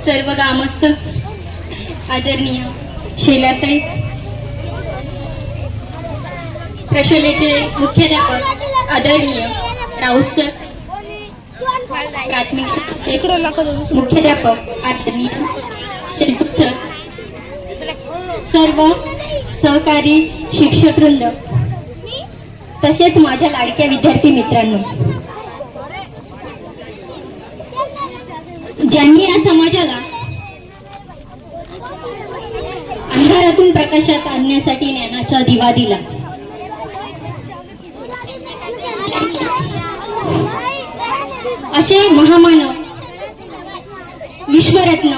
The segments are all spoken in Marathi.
सर्व ग्रामस्थ, आदरणीय शेलाताई, प्रशालेचे मुख्याध्यापक आदरणीय राऊत सर, प्राथमिक शाळेचे मुख्याध्यापक आदरणीय शेलसुख सर, सर्व सहकारी शिक्षकवृंद, तसेच माझ्या लाडक्या विद्यार्थी मित्रांनो, ज्यांनी या समाजाला अंधारातून प्रकाशात आणण्यासाठी ज्ञानाचा दिवा दिला, असे महामानव विश्वरत्न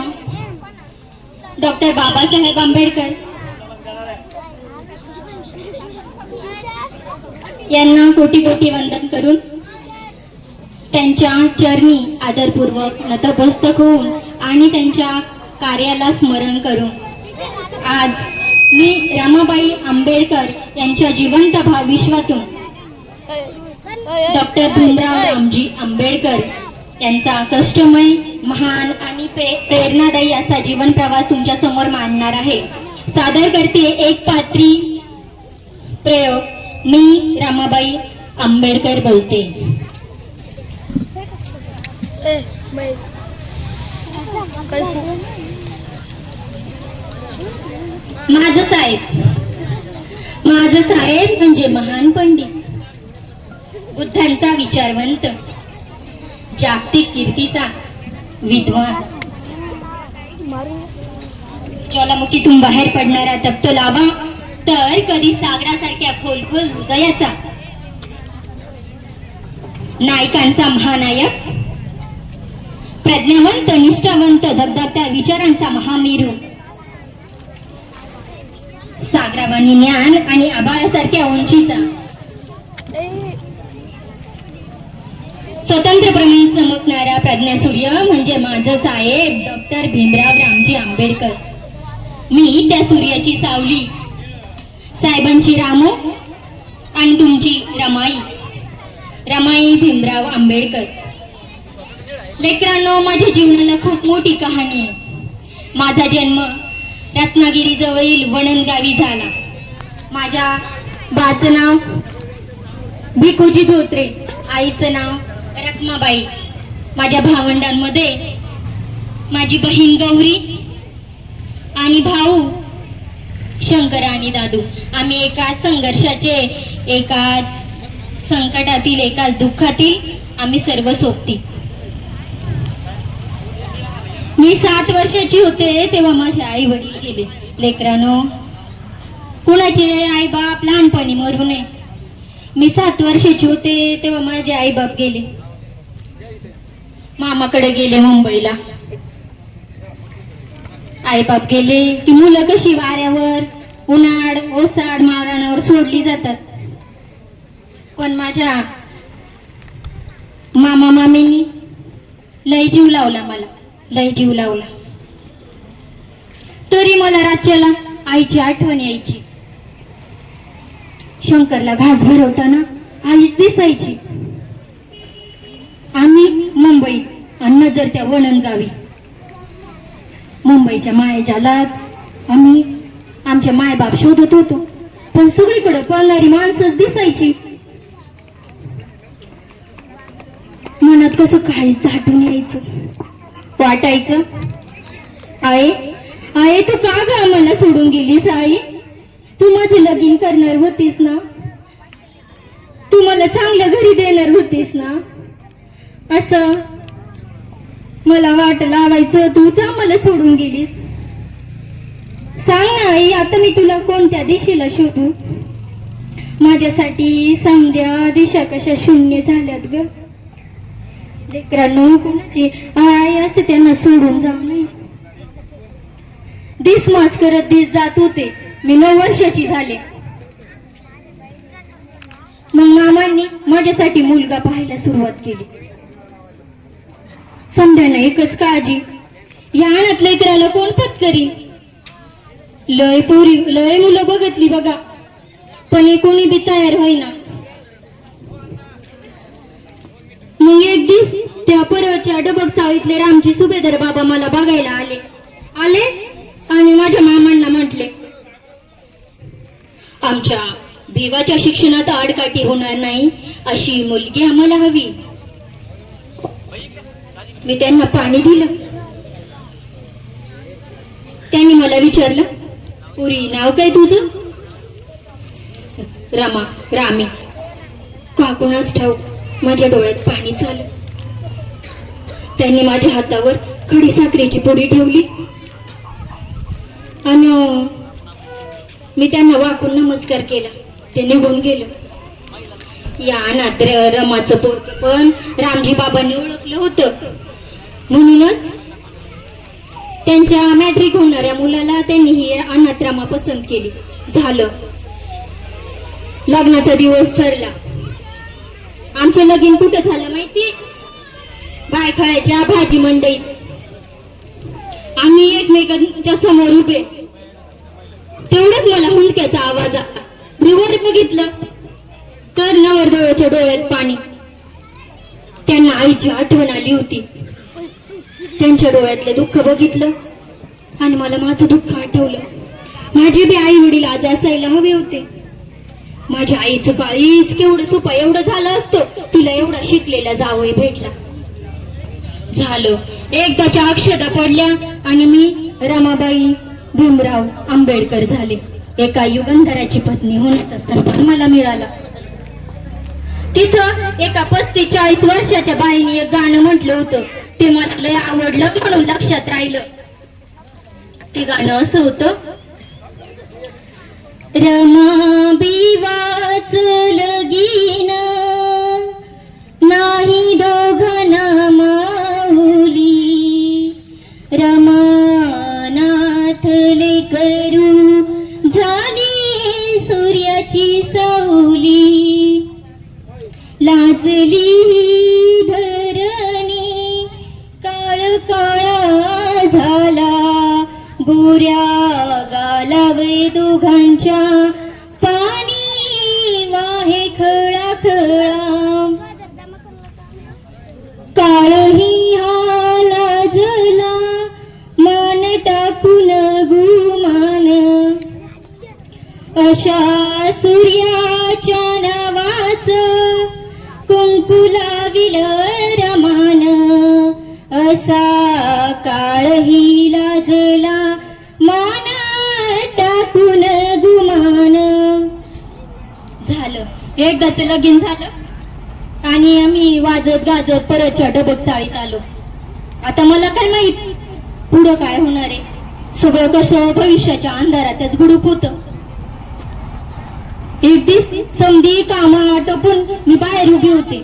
डॉक्टर बाबासाहेब आंबेडकर यांना कोटी कोटी वंदन करून त्यांच्या चरणी आदरपूर्वक नतमस्तक होऊन आणि त्यांच्या कार्याला स्मरण करून आज मी रमाबाई आंबेडकर यांच्या जिवंत भावविश्वातून डॉक्टर भीमराव रामजी आंबेडकर यांचा कष्टमय, महान आणि प्रेरणादायी असा जीवन प्रवास तुमच्या समोर मांडणार आहे. सादर करते एक पात्री प्रयोग. मी रमाबाई आंबेडकर बोलते. माझं साहेब म्हणजे महान पंडित, बुद्धांचा विचारवंत, जागतिक कीर्तीचा विद्वान, ज्वालामुखीतून बाहेर पडणारा तप्त लावा तर कधी सागरासारख्या खोल हृदयाचा, नायकांचा महानायक, प्रज्ञावंत, निष्ठावंत, धगधगत्या विचारांचा महामेरू, सागरावानी ज्ञान आणि आभाळासारख्या उंचीचा, स्वतंत्रपणे चमकणारा प्रज्ञासूर्य म्हणजे माझं साहेब डॉक्टर भीमराव रामजी आंबेडकर. मी त्या सूर्याची सावली, साहेबांची रामू आणि तुमची रमाई भीमराव आंबेडकर. लेकरांनो, माझ्या जीवनाला खूप मोठी कहाणी आहे. माझा जन्म रत्नागिरी जवळील वणन गावी झाला. माझ्या बाचं नाव भिकुजी धोत्रे, आईचं नाव रखमाबाई. माझ्या भावंडांमध्ये माझी बहीण गौरी आणि भाऊ शंकर आणि दादू. आम्ही एकाच संघर्षाचे, एकाच संकटातील, एकाच दुःखातील आम्ही सर्व सोबती. मी 7 वर्षाची होते तेव्हा माझे आई वडील गेले. लेकरांनो, कुणाचे आई बाप लहानपणी मरू नये. मी 7 वर्षाची होते तेव्हा माझे आई बाप गेले, मामाकडे गेले मुंबईला. आई बाप गेले की मुलं कशी वाऱ्यावर, उन्हाळ, ओसाड, मारणावर सोडली जातात. पण माझ्या मामा मामींनी लय जीव लावला, मला लय जीव लावला. तरी मला राज्याला आईची आठवण यायची. शंकरला घास भरवताना आईच दिसायची. आम्ही मुंबई आणि नजर त्या वणन गावी. मुंबईच्या मायेच्या लात आम्ही आमचे मायबाप शोधत होतो, पण सगळीकडे पळणारी माणसंच दिसायची. मनात कसं काहीच दाटून यायचं, वाटायचं, आये तू का ग आम्हाला सोडून गेलीस? आई, तू माझे लगीन करणार होतीस ना, तू मला चांगल्या घरी देणार होतीस ना. असं मला वाट लावायचं, तूच आम्हाला सोडून गेलीस. सांग ना आई, आता मी तुला कोणत्या दिशेला शोधू? माझ्यासाठी समध्या दिशा कशा शून्य झाल्यात ग. लेकरांनो, कोणाची आई असते त्यांना सोडून जाऊ नये. दिसमास करत दिस जात होते. मी 9 वर्षाची झाले. मग मामांनी माझ्यासाठी मुलगा पाहायला सुरुवात केली. समध्यानं एकच काळजी, या अनाथ लेकराला कोण पत्करीन. लय मुलं बघितली बघा, पण कोणी बी तयार होईना. मग एक दिवस त्या परवाच्या डबक चाळीतले रामजी सुभेदार बाबा मला बघायला आले आणि माझ्या मामांना म्हटले, आमच्या भिवाच्या शिक्षणात आडकाठी होणार नाही अशी मुलगी आम्हाला हवी. मी त्यांना पाणी दिलं. त्यांनी मला विचारलं, पुरी नाव काय तुझं? रामी. का कुणास ठाऊक माझ्या डोळ्यात पाणी झालं. त्यांनी माझ्या हातावर खडीसाखरेची पुडी ठेवली आणि मी त्यांना वाकून नमस्कार केला. ते निघून गेलं. या अनाथ रमाचं पोरग पण रामजी बाबांनी ओळखलं होतं. म्हणूनच त्यांच्या मॅट्रिक होणाऱ्या मुलाला त्यांनी ही अनाथ रमा पसंत केली. झालं, लग्नाचा दिवस ठरला. आमचं लगीन कुठं झालं माहिती? बायखळ्याच्या भाजी मंडईत. आम्ही एकमेकांच्या समोर उभे. तेवढ्यात मला हुंदक्याचा आवाज आला. वर बघितलं तर नवरदेवाच्या डोळ्यात पाणी. त्यांना आईची आठवण आली होती. त्यांच्या डोळ्यातले दुःख बघितलं आणि मला माझं दुःख आठवलं. माझे बी आई वडील आज असायला हवे होते. माझ्या आईचं काळीच केवढं सोपं एवढं झालं असतं, तिला एवढा शिकलेला जावई भेटला. झालं, एकदाच्या अक्षता पडल्या आणि मी रमाबाई भीमराव आंबेडकर झाले. एका युगंधराची पत्नी होण्याचा सन्मान मला मिळाला. तिथं एका 35-40 वर्षाच्या बाईने एक गाणं म्हटलं होतं. ते मला लय आवडलं म्हणून लक्षात राहिलं. ते गाणं असं होतं, रमा बिवाच लगीन नाही दोघांना माऊली, रमानाथले करू झाली सूर्याची सावली, लाजली धरणी काळ काळा झाला, गोऱ्या गालावे दोघांच्या पाणी वाहे खळा खळा, काळही हा लाजला मान टाकून गुमान, अशा सूर्याच्या नावाचं कुंकू लाविल रमान, असा काळही लाजला मान टाकून गुमान. झालं, एकदाच लगीन झालं आणि आम्ही वाजत गाजत परतच्या डबक चाळीत आलो. आता मला काय माहित पुढं काय होणार आहे. सगळं कसं भविष्याच्या अंधारातच गुडूप होत. एक दिवस समधी कामा आटोपून मी बाहेर उभी होते.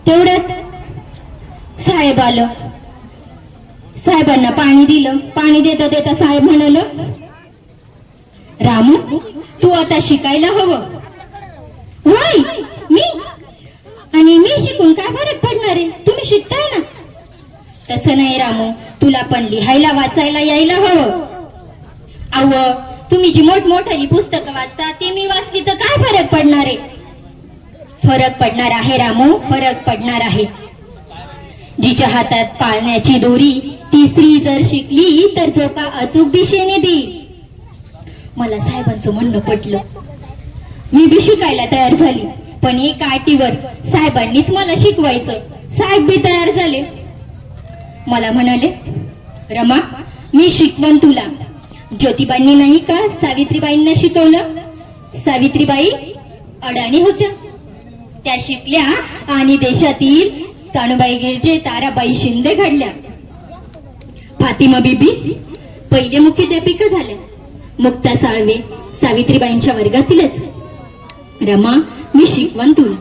तेवढ्यात साहेब आलं. साहेबांना पाणी दिलं. पाणी देता देता साहेब म्हणाल, रामू तू आता शिकायला हवं. होय मी? आणि मी शिकून काय फरक पडणार आहे? तुम्ही शिकताय ना. तसं नाही रामू, तुला पण लिहायला वाचायला यायला हवं. अव तुम्ही जी मोठमोठाली पुस्तकं वाचता ते मी वाचली तर काय फरक पडणार आहे? फरक पडणार आहे रामू, फरक पडणार आहे. जिच्या हातात पाळण्याची दोरी ती स्त्री जर शिकली तर चोका अचूक दिशेने देईल. मला साहेबांचं म्हणणं पटलं. मी बी शिकायला तयार झाली, पण एका अटीवर, साहेबांनीच मला शिकवायचं. साहेब बी तयार झाले. मला म्हणाले, रमा मी शिकवण तुला. ज्योतिबांनी नाही का सावित्रीबाईंना शिकवलं? सावित्रीबाई अडाणी होत्या, त्या शिकल्या आणि देशातील कानुबाई गिरजे, ताराबाई शिंदे घडल्या. फातिमा बीबी पहिले मुख्याध्यापिका झाल्या. मुक्ता साळवे सावित्रीबाईंच्या वर्गातीलच. रमा मी शिकवण तुला.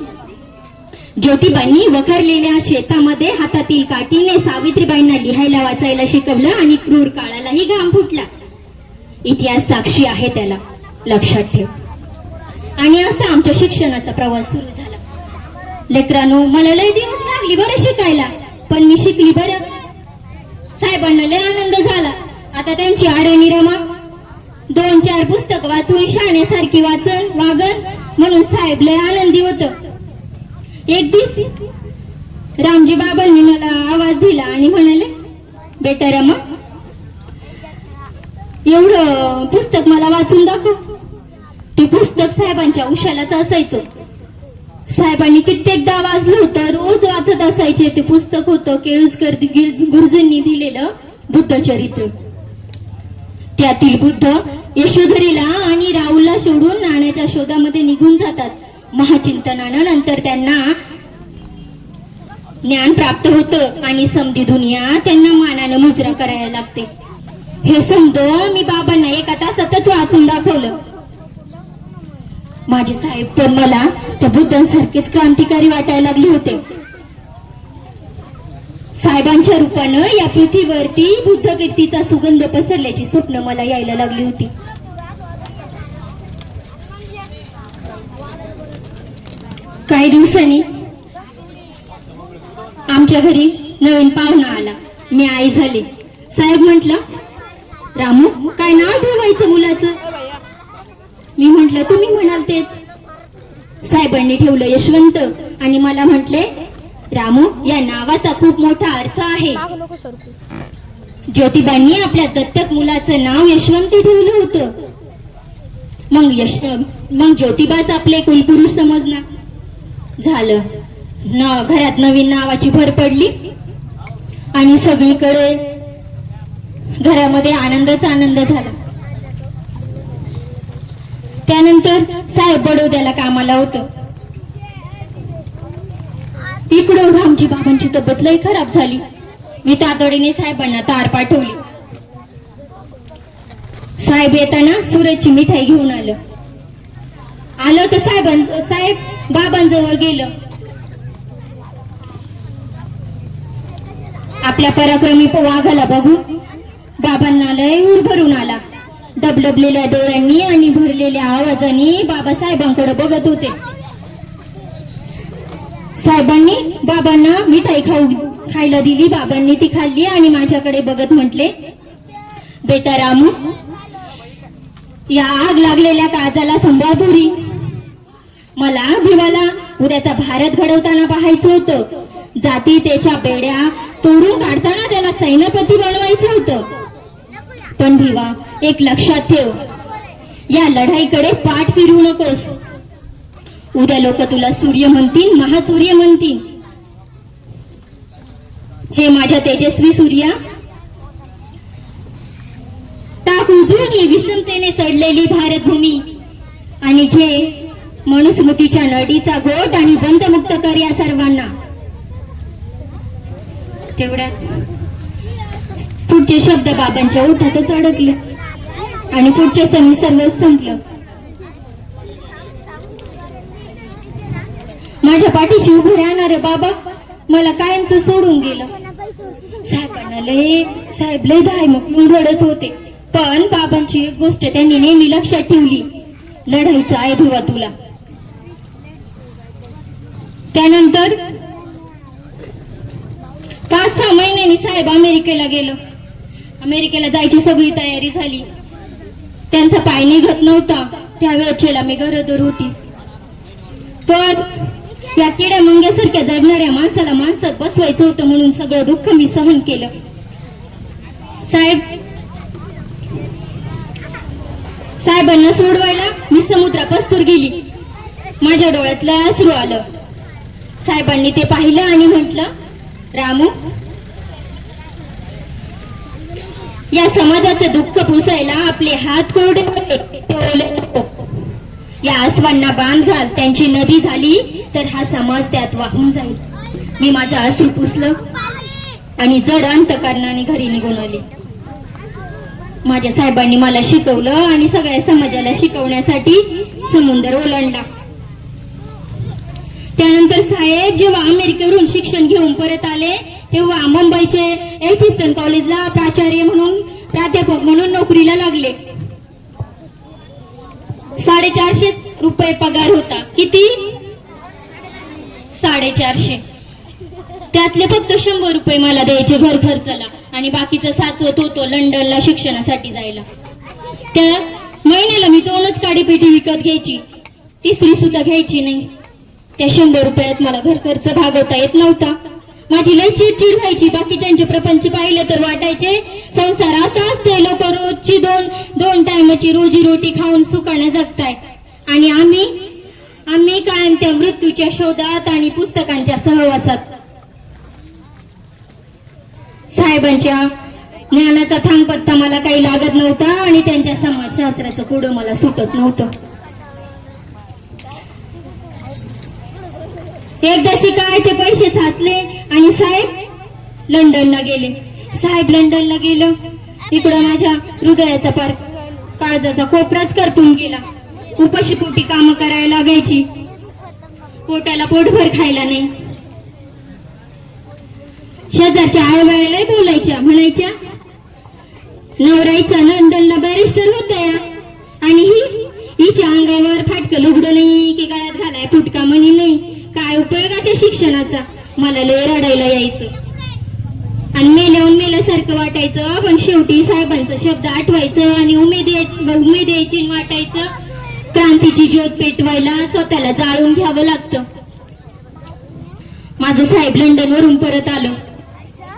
ज्योतिबांनी वखरलेल्या शेतामध्ये हातातील काठीने सावित्रीबाईंना लिहायला वाचायला शिकवलं आणि क्रूर काळालाही घाम फुटला. इतिहास साक्षी आहे त्याला, लक्षात ठेव. आणि असा आमच्या शिक्षणाचा प्रवास सुरू झाला. लेकरांनो मला लय दिवस लागली बरं शिकायला, पण मी शिकली बरं. साहेबांना लय आनंद झाला. आता त्यांची आडणी रमा 2-4 पुस्तक वाचून शाण्यासारखी वागन म्हणून साहेब लय आनंदी होत. एक दिवशी रामजी बाबांनी मला आवाज दिला आणि म्हणाले, बेटा रमा, एवढं पुस्तक मला वाचून दाखव. ते पुस्तक साहेबांच्या उशालाच असायचं. साहेबांनी कित्येकदा वाचलं होतं, रोज वाचत असायचे. ते पुस्तक होतं केळुसकर गुरुजींनी दिलेलं बुद्ध चरित्र. त्यातील बुद्ध यशोधरीला आणि राहुलला सोडून नाण्याच्या शोधामध्ये निघून जातात. महाचिंतनानं नंतर त्यांना ज्ञान प्राप्त होतं आणि समधी दुनिया त्यांना मानानं मुजरा करायला लागते. हे समज मी बाबांना एका तासातच वाचून दाखवलं. माझे साहेब पण मला त्या बुद्धांसारखेच क्रांतिकारी वाटायला लागले होते. साहेबांच्या रूपानं या पृथ्वीवरती बुद्ध कीर्तीचा सुगंध पसरल्याची स्वप्न मला यायला लागली होती. काही दिवसांनी आमच्या घरी नवीन पाहुणा आला. मी आई झाले. साहेब म्हटलं, रामू, काय नाव ठेवायचं मुलाचं? मी म्हटलं, तुम्ही म्हणाल तेच. साहेबांनी ठेवलं यशवंत आणि मला म्हटले, रामू, या नावाचा खूप मोठा अर्थ आहे. ज्योतिबांनी आपल्या दत्तक मुलाचं नाव यशवंत ठेवलं होतं. मग ज्योतिबाच आपले कुलपुरुष समजणार झालं. घरात नवीन नावाची भर पडली आणि सगळीकडे घरामध्ये आनंदच आनंद झाला. त्यानंतर साहेब बडोद्याला कामाला होतं. इकडं रामजी बाबांची तब्येत लई खराब झाली. मी तातडीने साहेबांना तार पाठवली. साहेब येताना सुरतची मिठाई घेऊन आलं तर साहेब बाबांजवळ गेलं. आपल्या पराक्रमी वाघाला बघून बाबांना लय ऊर भरून आला. डबडबलेल्या डोळ्यांनी आणि भरलेल्या आवाजाने बाबा साहेबांकडे बघत होते. साहेबांनी बाबांना मिठाई खायला दिली. बाबांनी ती खाल्ली आणि माझ्याकडे बघत म्हटले, बेटा रामू, या आग लागलेल्या काळजाला संभापुरी. मला भिवाला उद्याचा भारत घडवताना पाहायचं होतं. जातीतेच्या बेड्या तोडून काढताना त्याला सैन्यपती बनवायचं होतं. पण भिवा, एक लक्षात ठेव, या लढाईकडे पाठ फिरवू नकोस. उद्या लोक तुला सूर्य म्हणतील, महासूर्य म्हणतील. हे माझ्या तेजस्वी सूर्या, टाक उजळून ही विषमतेने सडलेली भारतभूमी आणि घे मनुस्मृतीच्या नडीचा घोट आणि बंधमुक्त कर या सर्वांना. तेवढ्यात पुढचे शब्द बाबांच्या ओठातच अडकले आणि पुढच्या सणी सर्व संपलं. माझ्या पाठीशी उभे राहणारे बाबा मला कायमच सोडून गेलं. साहेब लय धाय मोकळून रडत होते. पण बाबांची एक गोष्ट त्यांनी नेहमी लक्षात ठेवली, लढायचं आहे भिवा तुला. त्यानंतर 5-6 महिन्यांनी साहेब अमेरिकेला गेलो. अमेरिकेला जायची सगळी तयारी झाली. त्यांचा पाय निघत नव्हता. त्यावेळेला मी गरोदर होती. पण या किड्या मुंग्यासारख्या जगणाऱ्या माणसाला माणसात बसवायचं होतं म्हणून सगळं दुःख मी सहन केलं. साहेबांना सोडवायला मी समुद्रापस्तूर गेली. माझ्या डोळ्यातलं अश्रू आलं. साहेबांनी ते पाहिलं आणि म्हटलं, रामू, या समाजाचं दुःख पुसायला आपले हात कोरडे नको. या आसवांना बांध घाल. त्यांची नदी झाली तर हा समाज त्यात वाहून जाईल. मी माझं अश्रू पुसलं आणि जड अंतकरणाने घरी निघून आले. माझ्या साहेबांनी मला शिकवलं आणि सगळ्या समाजाला शिकवण्यासाठी समुद्र ओलांडला. त्यानंतर साहेब जेव्हा अमेरिकेवरून शिक्षण घेऊन परत आले तेव्हा मुंबईचे एल्फिस्टन कॉलेजला प्राचार्य म्हणून प्राध्यापक म्हणून नोकरीला लागले. 450 रुपये पगार होता. किती? 450. त्यातले फक्त 100 रुपये मला द्यायचे घर खर्चाला आणि बाकीचं साचवत होतो लंडनला शिक्षणासाठी जायला. त्या महिन्याला मी 2च काडीपेटी विकत घ्यायची, 3री सुद्धा घ्यायची नाही. त्या 100 रुपयात मला घर खर्च भागवता येत नव्हता. माझी लय चिडचिड व्हायची. बाकीच्यांचे प्रपंच पाहिले तर वाटायचे संसार असा असते, लोक रोजची दोन टाइमची रोजी रोटी खाऊन सुखाने जगताय आणि आम्ही कायम त्या मृत्यूच्या शोधात आणि पुस्तकांच्या सहवासात. साहेबांच्या ज्ञानाचा थांगपत्ता मला काही लागत नव्हता आणि त्यांच्या समाजशास्त्राचं कुडं मला सुटत नव्हतं. एकदाची काय ते पैसे साचले आणि साहेब लंडनला गेले. साहेब लंडनला गेलं, इकडं माझ्या हृदयाचा पार काळजाचा कोपराच करपून गेला. उपाशी पोटी काम करायला लागायची, पोटाला पोटभर खायला नाही. शेजारच्या आईबाईला बोलायच्या, म्हणायच्या नवराईचा लंडनला बॅरिस्टर होता या आणि हिच्या अंगावर फाटकं लुगडं नाही की गळ्यात घालाय फुटका मणी नाही. काय उपयोग अशा शिक्षणाचा. मला लय रडायला यायचं आणि मेल्यासारखं वाटायचं. पण शेवटी साहेबांचं शब्द आठवायचं आणि उमेद यायची वाटायचं. क्रांतीची ज्योत पेटवायला स्वतःला जाळून घ्यावं लागतं. माझं साहेब लंडन वरून परत आलं,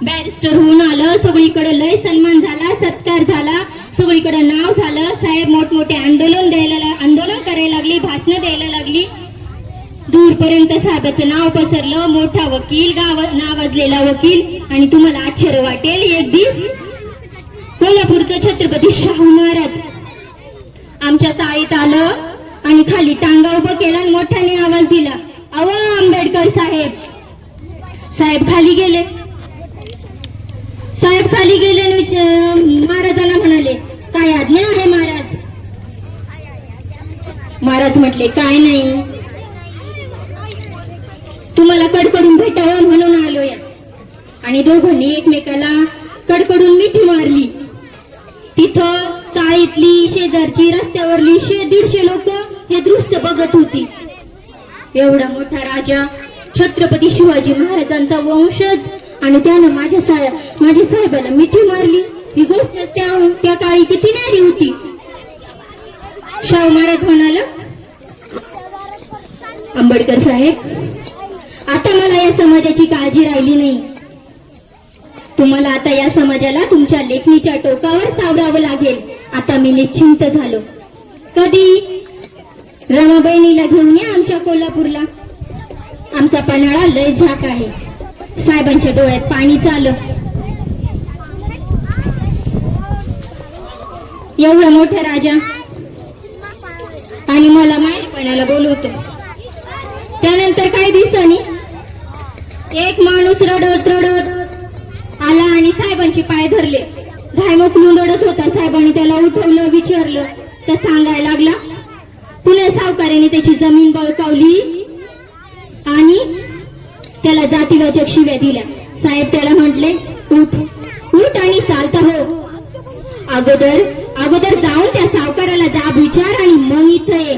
बॅरिस्टर होऊन आलं. सगळीकडे लय सन्मान झाला, सत्कार झाला, सगळीकडे नाव झालं. साहेब मोठमोठे आंदोलन करायला लागली, भाषणं द्यायला लागली. दूरपर्यंत साहेबाचं नाव पसरलं. मोठा वकील, नावाजलेला वकील. आणि तुम्हाला आश्चर्य वाटेल, एक दिवस कोल्हापूरचं छत्रपती शाहू महाराज आमच्या चाळीत आलं आणि खाली टांगा उभं केला आणि मोठ्याने आवाज दिला, अहो आंबेडकर साहेब. साहेब खाली गेले. महाराजांना म्हणाले, काय आज्ञा आहे महाराज? महाराज म्हटले, काय नाही, तुम्हाला कडकडून भेटावं म्हणून आलोय. आणि दोघांनी एकमेकाला कडकडून मिठी मारली. तिथं चाळीतली, शेजारची, रस्त्यावरली 100-150 लोक हे दृश्य बघत होती. एवढा मोठा राजा, छत्रपती शिवाजी महाराजांचा वंशज, आणि त्यानं माझ्या साहेबाला मिठी मारली. ही गोष्ट त्या काळी किती न्यारी होती. शाहू महाराज म्हणाला, आंबेडकर साहेब, आता मला या समाजाची काळजी राहिली नाही. तुम्हाला आता या समाजाला तुमच्या लेखणीच्या टोकावर सावरावं लागेल. आता मी निश्चिंत झालो. कधी रमाबहिणीला घेऊन या आमच्या कोल्हापूरला. आमचा पन्हाळा लय झाक आहे. साहेबांच्या डोळ्यात पाणी आलं. एवढा मोठा राजा आणि मला माहेरपणाला बोलवतो. त्यानंतर काही दिवसांनी एक माणूस रडत आला आणि साहेबांचे पाय धरले. घायमोकलून रडत होता. साहेबांनी त्याला उठवलं, विचारलं तर सांगायला लागला, पुणे सावकाराने त्याची जमीन बळकावली आणि त्याला जातीवाचक शिव्या दिल्या. साहेब त्याला म्हटले, उठ आणि चालता हो. अगोदर जाऊन त्या सावकाराला जाब विचार आणि मग इथं ये.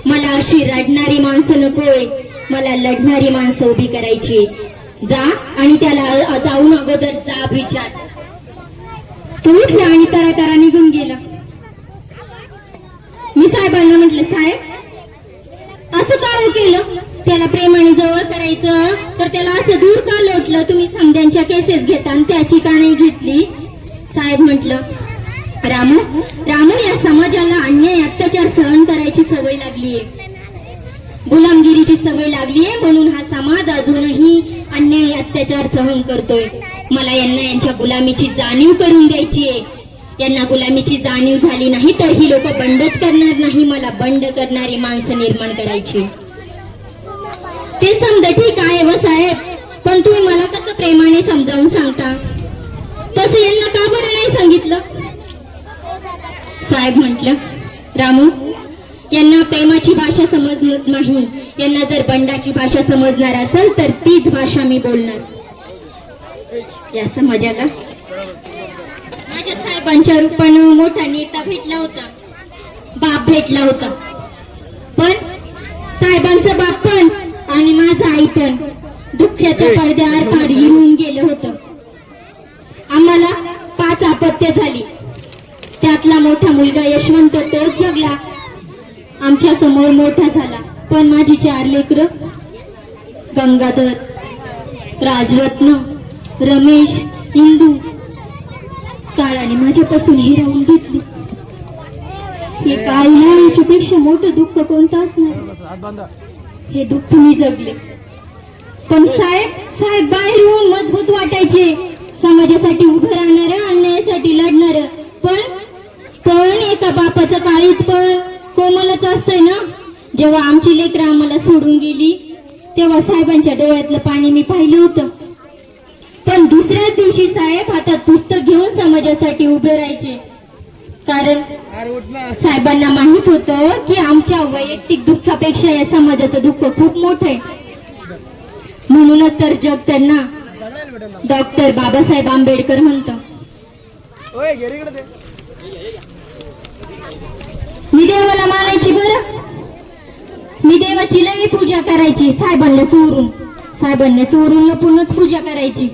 मला अशी रडणारी माणसं नकोय, मला लढणारी माणसं उभी करायची. जा आणि त्याला जाऊन अगोदर जाब विचार. तो उठला आणि तरा निघून गेला. मी साहेबांना म्हटलं, साहेब असं का केलं? त्याला प्रेमाने जवळ करायचं तर त्याला असं दूर का लोटलं? तुम्ही समद्यांच्या केसेस घेता आणि त्याची का नाही घेतली? साहेब म्हटलं, रामू या समाजाला अन्याय अत्याचार सहन करायची सवय लागलीये, गुलामगिरीची सवय लागलीये, म्हणून हा समाज अजूनही अन्याय अत्याचार सहन करतोय. मला यांच्या गुलामीची जाणीव करून द्यायची आहे. यांना गुलामीची जाणीव झाली नाही तर ही लोक बंडच करणार नाही. मला बंड करणारी माणसं निर्माण करायची. ते समजा ठीक आहे व साहेब, पण तुम्ही मला कसं प्रेमाने समजावून सांगता? तसं यांना का बरं नाही सांगितलं? साहेब म्हटलं, रामू, यांना प्रेमाची भाषा समजत नाही. यांना जर बंडाची भाषा समजणार असेल तर तीच भाषा मी बोलणार. या समाजाला माझ्या साहेबांच्या रूपानं मोठा नेता भेटला होता, बाप भेटला होता. पण साहेबांचं बाप पण आणि माझं आई पण दुःखाच्या पडद्याआड पार हिरून गेलं होतं. आम्हाला 5 अपत्य झाली. त्यातला मोठा मुलगा यशवंत तोच जगला, आमच्या समोर मोठा झाला. पण माझी 4 लेकरं, गंगाधर, राजरत्न, रमेश, इंदू काळाने माझ्यापासून हिरावून घेतली. हे आईला याच्यापेक्षा मोठं दुःख कोणतं असणार. हे दुःख मी जगले. पण साहेब बाहेर येऊन मजबूत वाटायचे, समाजासाठी उभं राहणार, अन्यायासाठी लढणार. पण एका बापाचं काळीच पण कोमलच असतंय ना. जेव्हा आमची लेकरं आम्हाला सोडून गेली तेव्हा साहेबांच्या डोळ्यातलं पाणी मी पाहिलं होतं. पण दुसऱ्याच दिवशी साहेब हातात पुस्तक घेऊन समाजासाठी उभे राहायचे. कारण साहेबांना माहित होतं की आमच्या वैयक्तिक दुःखापेक्षा या समाजाचं दुःख खूप मोठं आहे. म्हणूनच तर जग त्यांना डॉक्टर बाबासाहेब आंबेडकर म्हणतं. मी देवाला मानायची बरं, मी देवाची लई पूजा करायची. साहेबांना चोरून लपूनच पूजा करायची.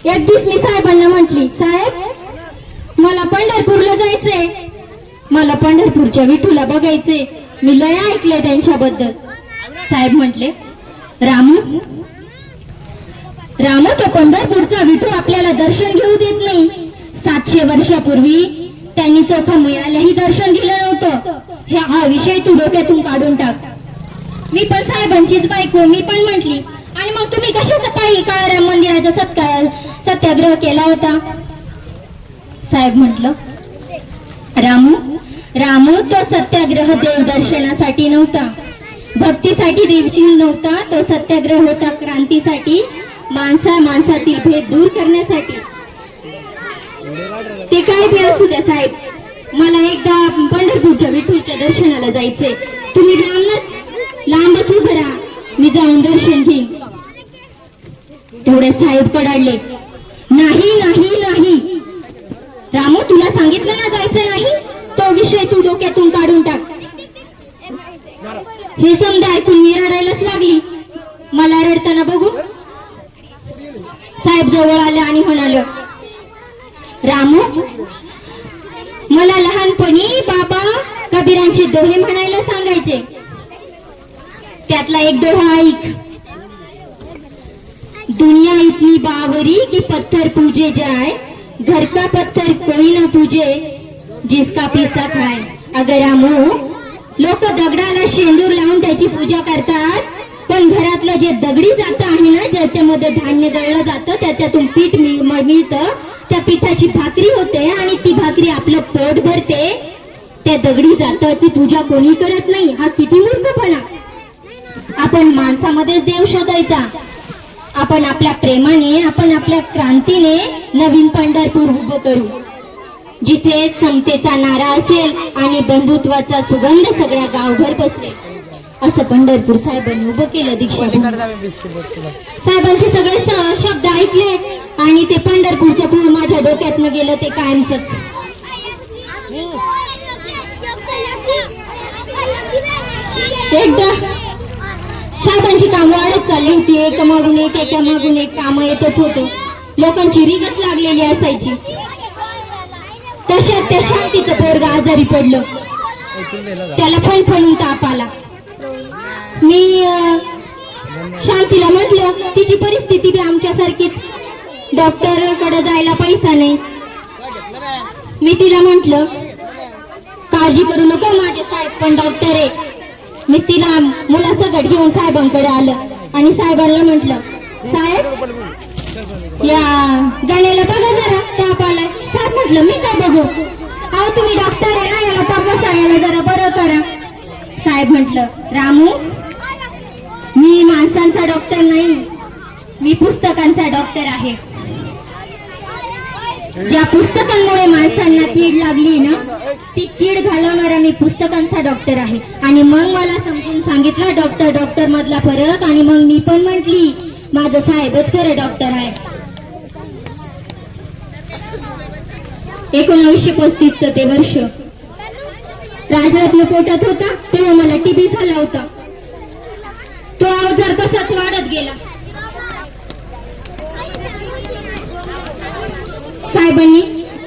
एक दिवस मी साहेबांना म्हटली, साहेब मला पंढरपूरला जायचंय, मला पंढरपूरच्या विठूला बघायचंय, मी लय ऐकलंय त्यांच्याबद्दल. साहेब म्हटले, रामू तो पंढरपूरचा विठू आपल्याला दर्शन घेऊ देत नाही. 700 वर्षापूर्वी त्यांनी चोखा मिळाल्याही दर्शन दिलं नव्हतं. हा विषय तू डोक्यातून काढून टाक. मी पण साहेबांचीच बायको, मी पण म्हटली, आणि मग तुम्ही कशाचा पायी काळाराम मंदिराचा सत्याग्रह केला होता. साहेब म्हटलं, रामू तो सत्याग्रह देवदर्शनासाठी नव्हता, भक्तीसाठी देवशील नव्हता. तो सत्याग्रह होता क्रांतीसाठी, माणसातील भेद दूर करण्यासाठी. ते काय बी असू द्या साहेब, मला एकदा पंढरपूरच्या विठूच्या दर्शनाला जायचंय. तुम्ही लांबच उभं राहा, मी जाऊन दर्शन घेईन. तेवढे साहेब कडाडले, नाही रामू, तुला सांगितलं ना जायचं नाही, तो विषय तू डोक्यातून काढून टाक. हे समजा ऐकून मी रडायलाच लागली. मला रडताना बघून साहेब जवळ आले आणि म्हणाले, रामू, मला लहानपणी बाबा कबीरांचे दोहे म्हणायला सांगायचे. त्यातला एक दोहा ऐक. दुनिया इतनी बावरी की पत्थर पूजे जाए, घर का पत्थर कोई ना पूजे, जिसका पिसा खाए. अगर रामू, लोक दगडाला शेंदूर लावून त्याची पूजा करतात, पण घरातलं जे दगडी जातं आहे ना, ज्याच्यामध्ये धान्य दळलं जातं, त्याच्यातून पीठ मिळतं, त्या पिठाची भाकरी होते आणि ती भाकरी आपलं पोट भरते. त्या दगडी जाताची पूजा कोणी करत नाही. हा किती मूर्खपणा. आपण माणसामध्येच देव शोधायचा. आपण आपल्या प्रेमाने, आपण आपल्या क्रांतीने नवीन पंढरपूर उभं करू, जिथे समतेचा नारा असेल आणि बंधुत्वाचा सुगंध सगळ्या गावभर पसरेल. असं पंढरपूर साहेबांनी उभं केलं. दीक्षा साहेबांचे सगळे शब्द ऐकले आणि ते पंढरपूरचं पूल माझ्या डोक्यातनं गेलं, ते कायमचंच. एकदा साहेबांची काम वाढत चालली होती. एकामागून एक काम येतच होतं. लोकांची रीगच लागलेली असायची. तशात त्या शांतीचं पोरग आजारी पडलं. त्याला फणफणून ताप आला. मी शांतीला म्हटलं, तिची परिस्थिती बी आमच्यासारखीच, डॉक्टर कडे जायला पैसा नाही. मी तिला म्हटलं, काळजी करू नको, माझे साहेब पण डॉक्टर आहे. मी तिला मुलासकट घेऊन साहेबांकडे आलं आणि साहेबांना म्हटलं, साहेब या गाण्याला बघा जरा, ताप आलाय. साहेब म्हटलं, मी काय बघू, अहो तुम्ही डॉक्टर आहे ना, याला तपासा, याला जरा बरं करा. साहेब म्हटलं, रामू, मी माणसांचा डॉक्टर नाही, मी पुस्तकांचा डॉक्टर आहे. ज्या पुस्तकांमुळे माणसांना कीड लागली ना, ती कीड घालवणारा मी पुस्तकांचा डॉक्टर आहे. आणि मग मला समजून सांगितलं डॉक्टर मधला फरक, आणि मग मी पण म्हटली, माझं साहेबच खरं डॉक्टर आहे. 1935 ते वर्ष राजरत्न पोटात होता, तेव्हा मला टीबी झाला होता. तो आजार तसाच वाढत गेला. साहेबांनी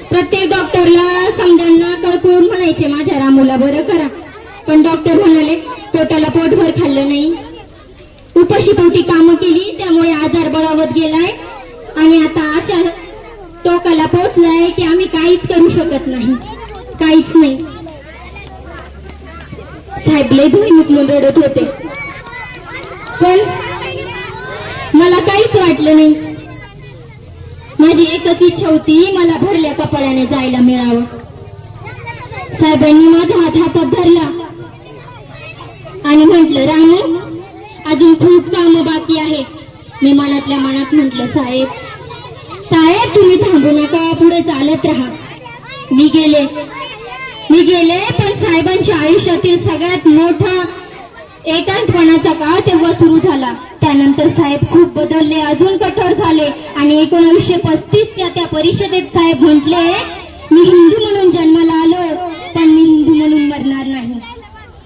प्रत्येक डॉक्टरला समजांना कळकळून म्हणायचे, माझ्या रामूला बरं करा. पण डॉक्टर म्हणाले, पोटाला पोटभर खाल्लं नाही, उपाशीपोटी कामं केली, त्यामुळे आजार बळावत गेलाय आणि आता अशा टोकाला पोहोचलाय की आम्ही काहीच करू शकत नाही, काहीच नाही. साहेब लय भयानक म्हणून रडत होते, पण मला काहीच वाटलं नाही. माझी एकच इच्छा होती, मला भरल्या कपड्याने जायला मिळावं. साहेबांनी माझा हात हातात धरला आणि म्हटलं, रामू अजून खूप काम बाकी आहे. मी मनातल्या मनात म्हटलं, साहेब साहेब तुम्ही थांबू नका, पुढे चालत राहा. मी गेले पण साहेबांच्या आयुष्यातील सगळ्यात मोठा एकांतपणाचा काळ तेव्हा सुरू झाला. त्यानंतर साहेब खूप बदलले, अजून कठोर झाले आणि 1935च्या त्या परिषदेत साहेब म्हटले, मी हिंदू म्हणून जन्माला आलो, पण मी हिंदू म्हणून मरणार नाही.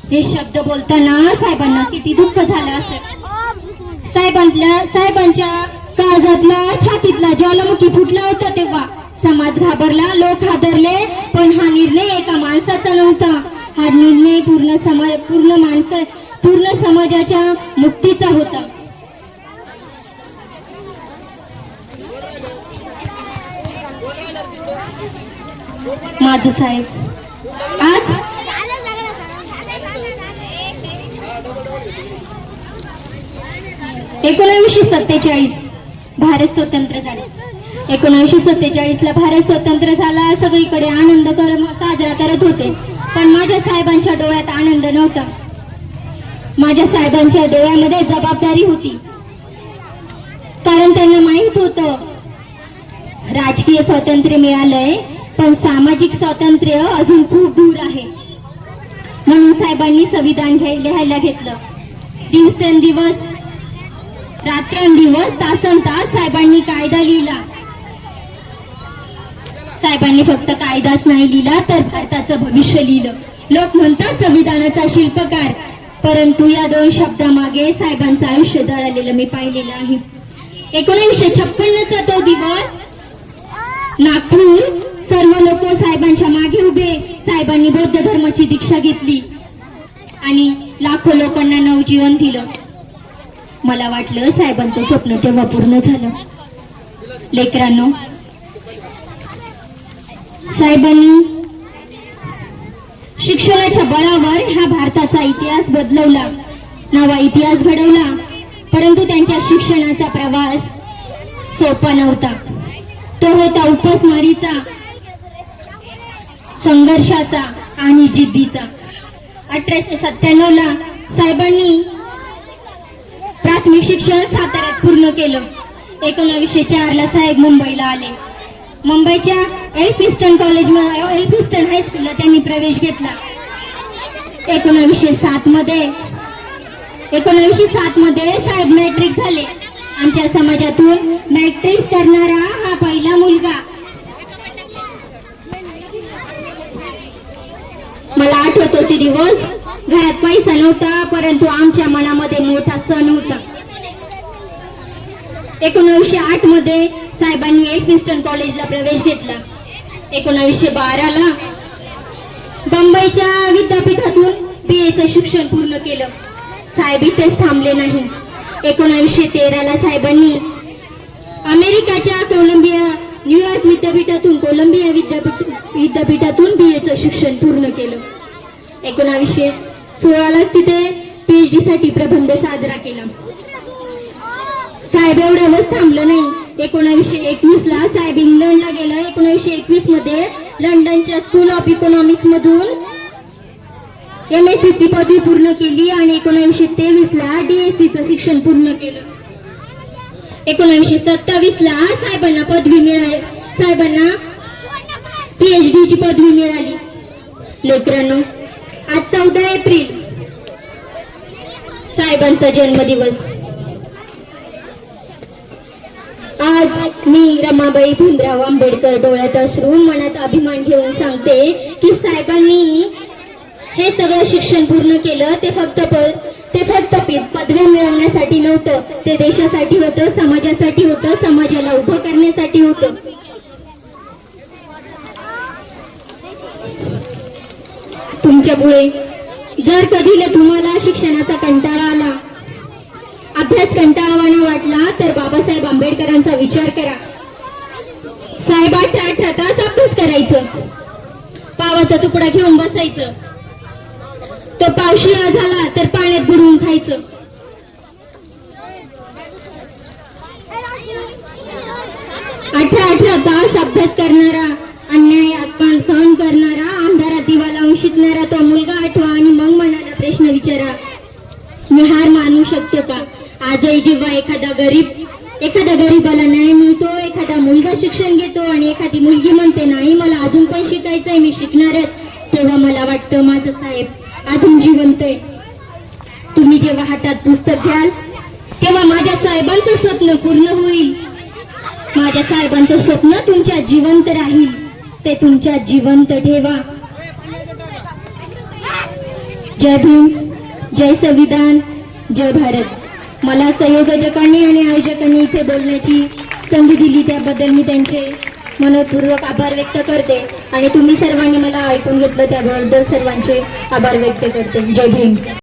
हे शब्द बोलताना साहेबांना किती दुःख झालं असेल. साहेबांच्या काळजातला छातीतला ज्वालामुखी फुटला होता. तेव्हा समाज घाबरला, लोक हादरले, पण हा निर्णय एका माणसाचा नव्हता. हा निर्णय पूर्ण समाजाच्या मुक्तीचा होता. माझं साहेब आज 1947 भारत स्वतंत्र झाला. 1947ला भारत स्वतंत्र झाला. सगळीकडे आनंद साजरा करत होते, पण माझ्या साहेबांच्या डोळ्यात आनंद नव्हता. माझ्या साहेबांच्या डोळ्यामध्ये जबाबदारी होती, कारण त्यांना माहित होतं राजकीय स्वातंत्र्य मिळालंय, पण सामाजिक स्वातंत्र्य अजून खूप दूर आहे. म्हणून साहेबांनी संविधान लिहायला घेतलं. दिवसेंदिवस रात्रंदिवस तासनतास साहेबांनी कायदा लिहिला. साहेबांनी फक्त कायदाच नाही लिहिला, तर भारताचं भविष्य लिहिलं. लोक म्हणतात संविधानाचा शिल्पकार, परंतु या 2 शब्दामागे साहेबांचं आयुष्य जळालेलं मी पाहिलेलं आहे. 1956चा तो दिवस, नागपूर, सर्व लोक साहेबांच्या मागे उभे. साहेबांनी बौद्ध धर्माची दीक्षा घेतली आणि लाखो लोकांना नवजीवन दिलं. मला वाटलं साहेबांचं स्वप्न तेव्हा पूर्ण झालं. लेकरांनो, साहेबांनी शिक्षणाच्या बळावर ह्या भारताचा इतिहास बदलवला, नवा इतिहास घडवला. परंतु त्यांच्या शिक्षणाचा प्रवास सोपा नव्हता. तो होता उपासमारीचा, संघर्षाचा आणि जिद्दीचा. 1897ला साहेबांनी प्राथमिक शिक्षण साताऱ्यात पूर्ण केलं. 1904ला साहेब मुंबईला आले. मुंबईच्या एल्फिस्टन हायस्कूलला त्यांनी प्रवेश घेतला. 1907 मध्ये साहेब मॅट्रिक झाले. आमच्या समाजातून मॅट्रिक करणारा हा पहिला मुलगा. मला आठवतो ते दिवस. घरात पैसा नव्हता, परंतु आमच्या मनामध्ये मोठा सण होता. 1908 मध्ये साहेबांनी एल्फिस्टन कॉलेजला प्रवेश घेतला. 1912ला बंबईच्या विद्यापीठातून BA शिक्षण पूर्ण केलं. साहेब इथेच थांबले नाही. 1913ला साहेबांनी अमेरिकेच्या न्यूयॉर्क विद्यापीठातून कोलंबिया विद्यापीठातून BA शिक्षण पूर्ण केलं. 1916ला तिथे PhD साठी प्रबंध साजरा केला. साहेब एवढ्यावरच थांबलं नाही. 1921ला साहेब इंग्लंडला गेला. 1921 मध्ये लंडनच्या स्कूल ऑफ इकॉनॉमिक्स मधून MSc ची पदवी पूर्ण केली आणि 1923ला DSc चं शिक्षण पूर्ण केलं. 1927ला साहेबांना PhD ची पदवी मिळाली. लेकरांनो, आज 14 एप्रिल साहेबांचा जन्मदिवस. आज मी रमाबाई भीमराव आंबेडकर डोळ्यात अश्रू मनात अभिमान घेऊन सांगते की साहेबांनी हे सगळं शिक्षण पूर्ण केलं. ते फक्त पदव्या मिळवण्यासाठी नव्हतं, ते देशासाठी होतं, समाजासाठी होतं, समाजाला उभं करण्यासाठी होतं. तुमच्यामुळे जर कधी तुम्हाला शिक्षणाचा कंटाळा आला, अभ्यास कंटाळवाणा वाटला तर बाबासाहेब आंबेडकरांचा विचार करा. साहेब 18 तास अभ्यास करायचं, पावाचा तुकडा घेऊन बसायचं, तो पाव शिळा झाला तर पाण्यात बुडवून खायचं. 18 तास अभ्यास करणारा, अन्याय अपमान सहन करणारा, अंधारात दिवा लावून शिकणारा तो मुलगा आठवा आणि मग मनाला प्रश्न विचारा, मी हार मानू शकतो का? आजही जेव्हा एखाद्या गरीबाला न्याय मिळतो, एखादा मुलगा शिक्षण घेतो आणि एखादी मुलगी म्हणते नाही मला अजून पण शिकायचंय, मी शिकणारच, तेव्हा मला वाटतं माझं साहेब अजून जिवंत आहे. तुम्ही जेव्हा हातात पुस्तक घ्याल तेव्हा माझ्या साहेबांचं स्वप्न पूर्ण होईल. माझ्या साहेबांचं स्वप्न तुमच्या जिवंत राहील, ते तुमच्या जिवंत ठेवा. जय भीम, जय संविधान, जय भारत. मला संयोजकांनी आणि आयोजकांनी इथे बोलण्याची संधी दिली त्याबद्दल मी त्यांचे मनपूर्वक आभार व्यक्त करते आणि तुम्ही सर्वांनी मला ऐकून घेतलं त्याबद्दल सर्वांचे आभार व्यक्त करते. जय भीम.